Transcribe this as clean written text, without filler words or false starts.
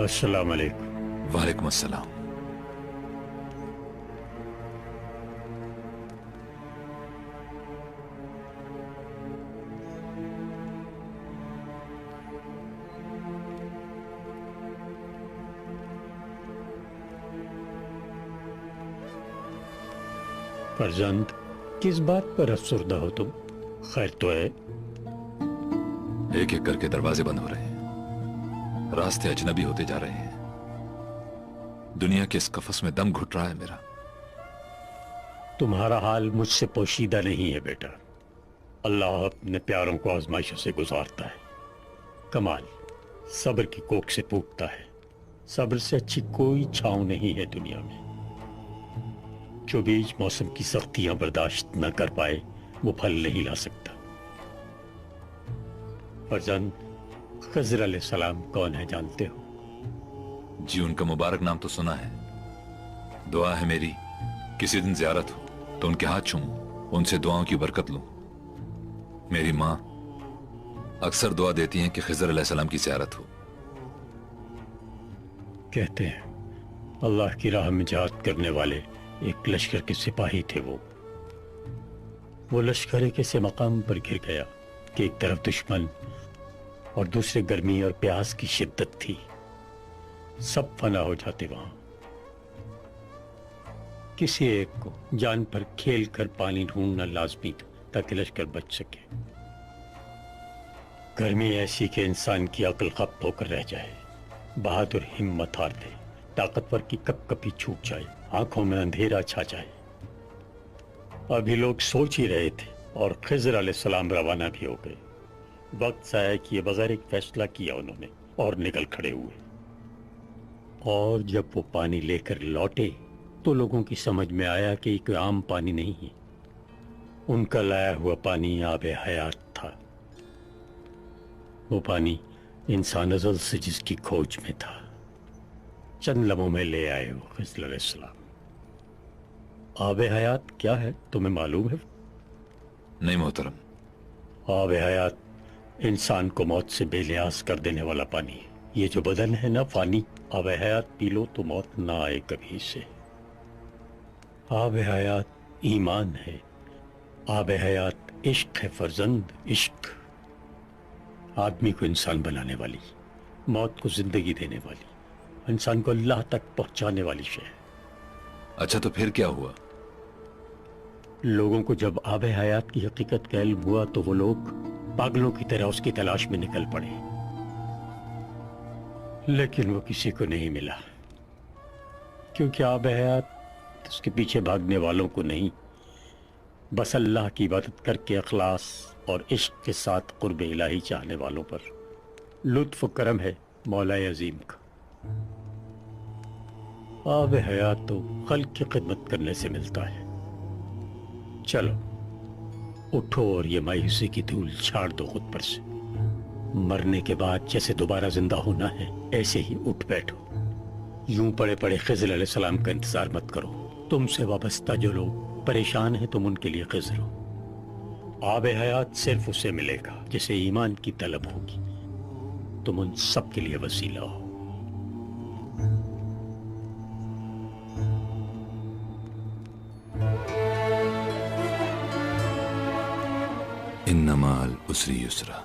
अस्सलाम वालेकुम। वालेकुम अस्सलाम। फर्जंद, किस बात पर अफसरदा हो तुम? खैर तो है? एक एक करके दरवाजे बंद हो रहे हैं, रास्ते अजनबी होते जा रहे हैं, दुनिया के इस कफस में दम घुट रहा है मेरा। तुम्हारा हाल मुझसे पोशीदा नहीं है बेटा। अल्लाह अपने प्यारों को आजमाइशों से गुजारता है। कमाल सब्र की कोख से फूटता है। सब्र से अच्छी कोई छांव नहीं है दुनिया में। जो बीज मौसम की सख्तियां बर्दाश्त न कर पाए वो फल नहीं ला सकता। फर्जंद, खज़र अलैहिस्सलाम कौन है जानते हो? जी, उनका मुबारक नाम तो सुना है। दुआ है मेरी किसी दिन ज़ियारत हो तो उनके हाथ छूऊं, उनसे दुआओं की बरकत लूं। मेरी माँ अक्सर दुआ देती हैं कि खज़र अलैहिस्सलाम की ज़ियारत हो। कहते हैं अल्लाह की राह में जिहाद करने वाले एक लश्कर के सिपाही थे। वो लश्कर एक ऐसे मकाम पर घिर गया कि एक तरफ दुश्मन और दूसरे गर्मी और प्यास की शिद्दत थी। सब फना हो जाते वहां। किसी एक को जान पर खेल कर पानी ढूंढना लाजमी था ताकि लश्कर बच सके। गर्मी ऐसी कि इंसान की अक्ल खप्त होकर रह जाए, बहादुर हिम्मत हार दे, ताकतवर की कपकपी छूट जाए, आंखों में अंधेरा छा जाए। अभी लोग सोच ही रहे थे और खिज़र अलैहिस्सलाम रवाना भी हो गए। वक्त ज़ाया किए बगैर एक फैसला किया उन्होंने और निकल खड़े हुए। और जब वो पानी लेकर लौटे तो लोगों की समझ में आया कि कोई आम पानी नहीं है। उनका लाया हुआ पानी आबे हयात था। वो पानी इंसान अज़ल से जिसकी खोज में था, चंद लम्हों में ले आए वो खिज़र अलैहिस्सलाम। आबे हयात क्या है तुम्हें मालूम है? नहीं मोहतरम। आबे हयात इंसान को मौत से बेलियास कर देने वाला पानी है। ये जो बदन है ना फानी, आबे हयात पी लो तो मौत ना आए कभी से। आबे हयात ईमान है। आबे हयात इश्क है फर्जंद, इश्क। आदमी को इंसान बनाने वाली, मौत को जिंदगी देने वाली, इंसान को अल्लाह तक पहुंचाने वाली शय है। अच्छा तो फिर क्या हुआ? लोगों को जब आबे हयात की हकीकत का इल्म हुआ तो वो लोग पागलों की तरह उसकी तलाश में निकल पड़े, लेकिन वो किसी को नहीं मिला। क्योंकि आबे हयात उसके पीछे भागने वालों को नहीं, बस अल्लाह की इबादत करके अखलास और इश्क के साथ कुर्ब इलाही चाहने वालों पर लुत्फ करम है मौलाए अजीम का। आब हयात तो खल्क की खिदमत करने से मिलता है। चलो उठो और ये मायूसी की धूल छाड़ दो खुद पर से। मरने के बाद जैसे दोबारा जिंदा होना है ऐसे ही उठ बैठो। यूं पड़े पड़े खिज़र अलैहिस्सलाम का इंतजार मत करो। तुमसे वाबस्ता जो लोग परेशान हैं तुम उनके लिए खिज़र हो। आबे हयात सिर्फ उसे मिलेगा जिसे ईमान की तलब होगी। तुम उन सब के लिए वसीला हो। इन्ना माल उसरी युसरा।